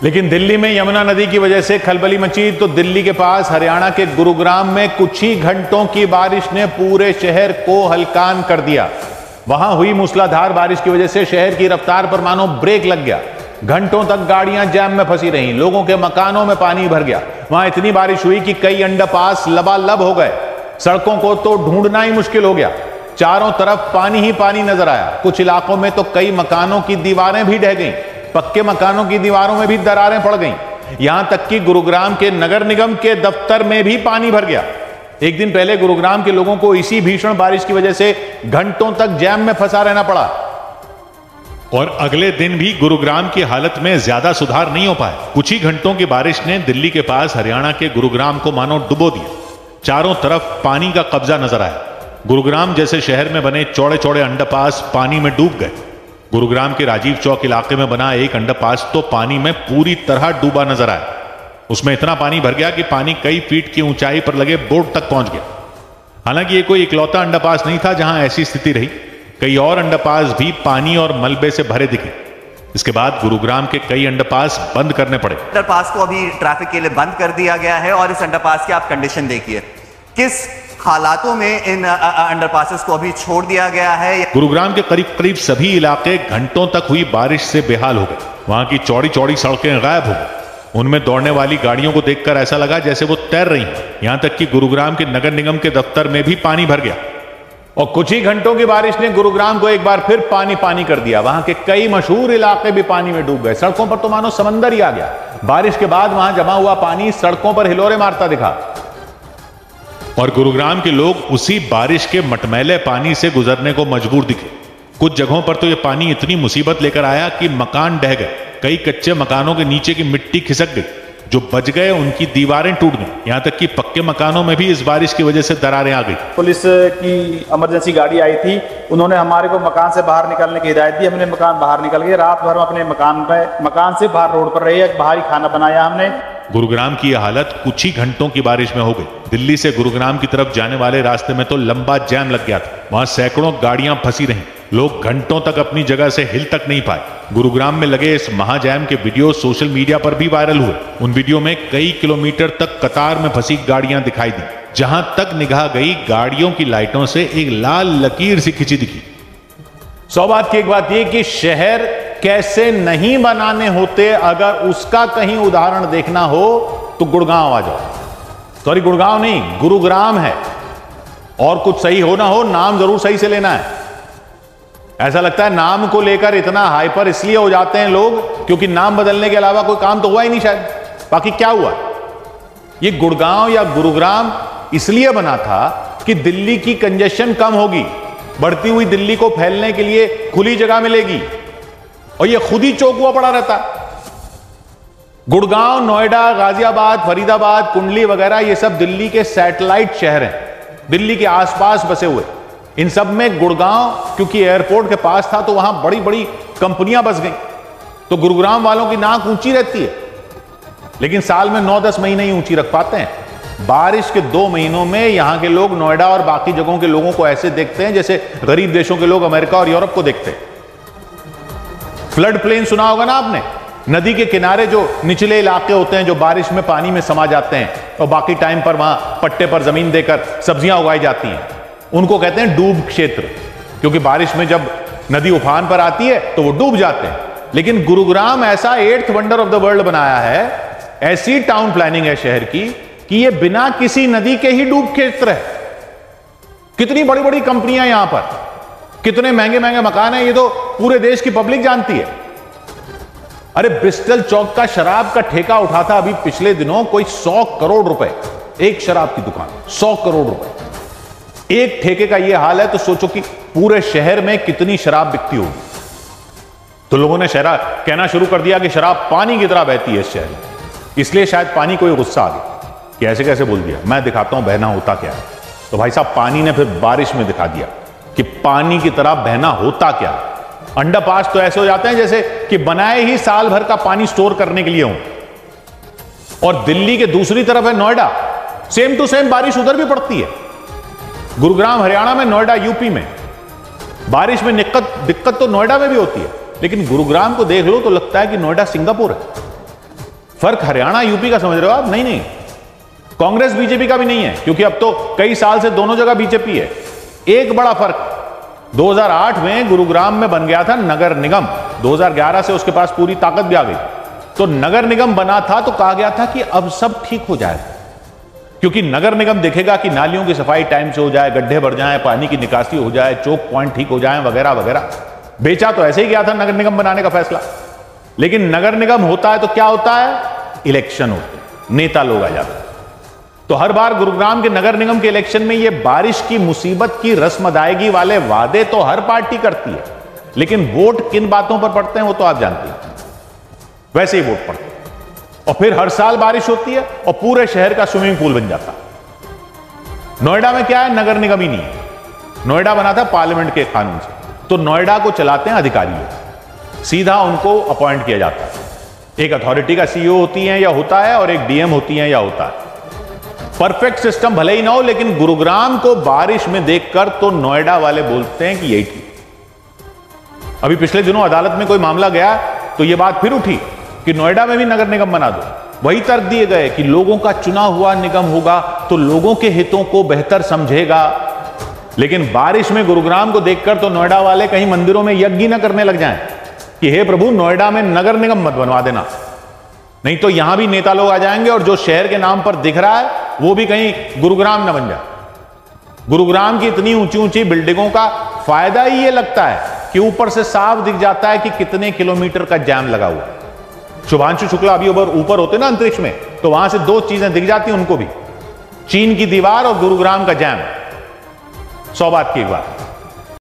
लेकिन दिल्ली में यमुना नदी की वजह से खलबली मची तो दिल्ली के पास हरियाणा के गुरुग्राम में कुछ ही घंटों की बारिश ने पूरे शहर को हलकान कर दिया। वहां हुई मूसलाधार बारिश की वजह से शहर की रफ्तार पर मानो ब्रेक लग गया। घंटों तक गाड़ियां जाम में फंसी रहीं, लोगों के मकानों में पानी भर गया। वहां इतनी बारिश हुई कि कई अंडरपास लबालब हो गए। सड़कों को तो ढूंढना ही मुश्किल हो गया। चारों तरफ पानी ही पानी नजर आया। कुछ इलाकों में तो कई मकानों की दीवारें भी ढह गईं। पक्के मकानों की दीवारों में भी दरारें पड़ गईं। यहां तक कि गुरुग्राम के नगर निगम के दफ्तर में भी पानी भर गया। एक दिन पहले गुरुग्राम के लोगों को इसी भीषण बारिश की वजह से घंटों तक जैम में फंसा रहना पड़ा। और अगले दिन भी गुरुग्राम की हालत में ज्यादा सुधार नहीं हो पाया। कुछ ही घंटों की बारिश ने दिल्ली के पास हरियाणा के गुरुग्राम को मानो डुबो दिया। चारों तरफ पानी का कब्जा नजर आया। गुरुग्राम जैसे शहर में बने चौड़े चौड़े अंडरपास पानी में डूब गए। गुरुग्राम के राजीव चौक इलाके में बना एक अंडरपास तो पानी में पूरी तरह डूबा नजर आया। उसमें इतना पानी भर गया कि पानी कई फीट की ऊंचाई पर लगे बोर्ड तक पहुंच गया। हालांकि ये कोई इकलौता अंडरपास नहीं था जहां ऐसी स्थिति रही। कई और अंडरपास भी पानी और मलबे से भरे दिखे। इसके बाद गुरुग्राम के कई अंडरपास बंद करने पड़े। अंडरपास को अभी ट्रैफिक के लिए बंद कर दिया गया है और इस अंडरपास की आप कंडीशन देखिए, किस हालातों में इन अंडरपासेस को अभी छोड़ दिया गया है। गुरुग्राम के करीब करीब सभी इलाके घंटों तक हुई बारिश से बेहाल हो गए। वहां की चौड़ी चौड़ी सड़कें गायब हो गई। उनमें दौड़ने वाली गाड़ियों को देखकर ऐसा लगा जैसे वो तैर रही हैं। यहां तक कि गुरुग्राम के नगर निगम के दफ्तर में भी पानी भर गया। और कुछ ही घंटों की बारिश ने गुरुग्राम को एक बार फिर पानी पानी कर दिया। वहां के कई मशहूर इलाके भी पानी में डूब गए। सड़कों पर तो मानो समंदर ही आ गया। बारिश के बाद वहां जमा हुआ पानी सड़कों पर हिलोरे मारता दिखा। और गुरुग्राम के लोग उसी बारिश के मटमैले पानी से गुजरने को मजबूर दिखे। कुछ जगहों पर तो यह पानी इतनी मुसीबत लेकर आया कि मकान ढह गए। कई कच्चे मकानों के नीचे की मिट्टी खिसक गई। जो बच गए उनकी दीवारें टूट गई। यहां तक कि पक्के मकानों में भी इस बारिश की वजह से दरारें आ गई। पुलिस की इमरजेंसी गाड़ी आई थी, उन्होंने हमारे को मकान से बाहर निकलने की हिदायत दी। हमने मकान बाहर निकल गए। रात भर हम अपने मकान से बाहर रोड पर रहे। बाहर ही खाना बनाया हमने। गुरुग्राम की यह हालत कुछ ही घंटों की बारिश में हो गई। दिल्ली से गुरुग्राम की तरफ जाने वाले रास्ते में तो लंबा जैम लग गया था। वहां सैकड़ों गाड़ियां फंसी रहीं। लोग घंटों तक अपनी जगह से हिल तक नहीं पाए। गुरुग्राम में लगे इस महाजैम के वीडियो सोशल मीडिया पर भी वायरल हुए। उन वीडियो में कई किलोमीटर तक कतार में फंसी गाड़ियां दिखाई दी। जहां तक निगाह गई गाड़ियों की लाइटों से एक लाल लकीर सी खिंची दिखी। सौ बात की एक बात यह कि शहर कैसे नहीं बनाने होते, अगर उसका कहीं उदाहरण देखना हो तो गुड़गांव आ जाओ। सॉरी, गुड़गांव नहीं, गुरुग्राम है। और कुछ सही हो ना हो, नाम जरूर सही से लेना है। ऐसा लगता है नाम को लेकर इतना हाइपर इसलिए हो जाते हैं लोग क्योंकि नाम बदलने के अलावा कोई काम तो हुआ ही नहीं शायद। बाकी क्या हुआ? ये गुड़गांव या गुरुग्राम इसलिए बना था कि दिल्ली की कंजेशन कम होगी, बढ़ती हुई दिल्ली को फैलने के लिए खुली जगह मिलेगी। और ये खुद ही चौक हुआ पड़ा रहता। गुड़गांव, नोएडा, गाजियाबाद, फरीदाबाद, कुंडली वगैरह ये सब दिल्ली के सैटेलाइट शहर हैं, दिल्ली के आसपास बसे हुए। इन सब में गुड़गांव क्योंकि एयरपोर्ट के पास था तो वहां बड़ी बड़ी कंपनियां बस गई, तो गुरुग्राम वालों की नाक ऊंची रहती है। लेकिन साल में 9-10 महीने ही ऊंची रख पाते हैं। बारिश के 2 महीनों में यहां के लोग नोएडा और बाकी जगहों के लोगों को ऐसे देखते हैं जैसे गरीब देशों के लोग अमेरिका और यूरोप को देखते हैं। फ्लड प्लेन सुना होगा ना आपने? नदी के किनारे जो निचले इलाके होते हैं जो बारिश में पानी में समा जाते हैं और बाकी टाइम पर वहां पट्टे पर जमीन देकर सब्जियां उगाई जाती हैं, उनको कहते हैं डूब क्षेत्र। क्योंकि बारिश में जब नदी उफान पर आती है तो वो डूब जाते हैं। लेकिन गुरुग्राम ऐसा 8th wonder of the world बनाया है, ऐसी टाउन प्लानिंग है शहर की कि ये बिना किसी नदी के ही डूब क्षेत्र है। कितनी बड़ी बड़ी कंपनियां यहां पर, कितने महंगे महंगे मकान हैं, ये तो पूरे देश की पब्लिक जानती है। अरे ब्रिस्टल चौक का शराब का ठेका उठा था अभी पिछले दिनों कोई 100 करोड़ रुपए, एक शराब की दुकान 100 करोड़ रुपए। एक ठेके का यह हाल है तो सोचो कि पूरे शहर में कितनी शराब बिकती होगी। तो लोगों ने शराब कहना शुरू कर दिया कि शराब पानी की तरह बहती है इस शहर में। इसलिए शायद पानी को गुस्सा आ गया कि ऐसे कैसे बोल दिया, मैं दिखाता हूं बहना होता क्या है। तो भाई साहब पानी ने फिर बारिश में दिखा दिया कि पानी की तरह बहना होता क्या है। अंडरपास तो ऐसे हो जाते हैं जैसे कि बनाए ही साल भर का पानी स्टोर करने के लिए हो। और दिल्ली के दूसरी तरफ है नोएडा, सेम टू सेम बारिश उधर भी पड़ती है। गुरुग्राम हरियाणा में, नोएडा यूपी में। बारिश में दिक्कत तो नोएडा में भी होती है, लेकिन गुरुग्राम को देख लो तो लगता है कि नोएडा सिंगापुर है। फर्क हरियाणा यूपी का समझ रहे हो आप? नहीं नहीं, कांग्रेस बीजेपी का भी नहीं है, क्योंकि अब तो कई साल से दोनों जगह बीजेपी है। एक बड़ा फर्क, 2008 में गुरुग्राम में बन गया था नगर निगम, 2011 से उसके पास पूरी ताकत भी आ गई। तो नगर निगम बना था तो कहा गया था कि अब सब ठीक हो जाएगा, क्योंकि नगर निगम देखेगा कि नालियों की सफाई टाइम से हो जाए, गड्ढे भर जाएं, पानी की निकासी हो जाए, चौक पॉइंट ठीक हो जाएं, वगैरह वगैरह। बेचा तो ऐसे ही गया था नगर निगम बनाने का फैसला, लेकिन नगर निगम होता है तो क्या होता है? इलेक्शन होते हैं, नेता लोग आ जाते हैं। तो हर बार गुरुग्राम के नगर निगम के इलेक्शन में ये बारिश की मुसीबत की रस्म अदायगी वाले वादे तो हर पार्टी करती है, लेकिन वोट किन बातों पर पड़ते हैं वो तो आप जानते हैं। वैसे ही वोट पड़ते हैं और फिर हर साल बारिश होती है और पूरे शहर का स्विमिंग पूल बन जाता है। नोएडा में क्या है? नगर निगम ही नहीं है। नोएडा बना था पार्लियामेंट के कानून से, तो नोएडा को चलाते हैं अधिकारी, सीधा उनको अपॉइंट किया जाता है। एक अथॉरिटी का सीईओ होती है या होता है, और एक डीएम होती है या होता है। परफेक्ट सिस्टम भले ही ना हो, लेकिन गुरुग्राम को बारिश में देखकर तो नोएडा वाले बोलते हैं कि यही ठीक। अभी पिछले दिनों अदालत में कोई मामला गया तो यह बात फिर उठी कि नोएडा में भी नगर निगम बना दो। वही तर्क दिए गए कि लोगों का चुना हुआ निगम होगा तो लोगों के हितों को बेहतर समझेगा। लेकिन बारिश में गुरुग्राम को देखकर तो नोएडा वाले कहीं मंदिरों में यज्ञ न करने लग जाएं कि हे प्रभु नोएडा में नगर निगम मत बनवा देना, नहीं तो यहां भी नेता लोग आ जाएंगे और जो शहर के नाम पर दिख रहा है वो भी कहीं गुरुग्राम न बन जाए। गुरुग्राम की इतनी ऊंची ऊंची बिल्डिंगों का फायदा ही ये लगता है कि ऊपर से साफ दिख जाता है कि कितने किलोमीटर का जैम लगा हुआ। शुभांशु शुक्ला अभी ऊपर होते ना अंतरिक्ष में, तो वहां से दो चीजें दिख जाती उनको भी, चीन की दीवार और गुरुग्राम का जैम। 100 बात की एक बात।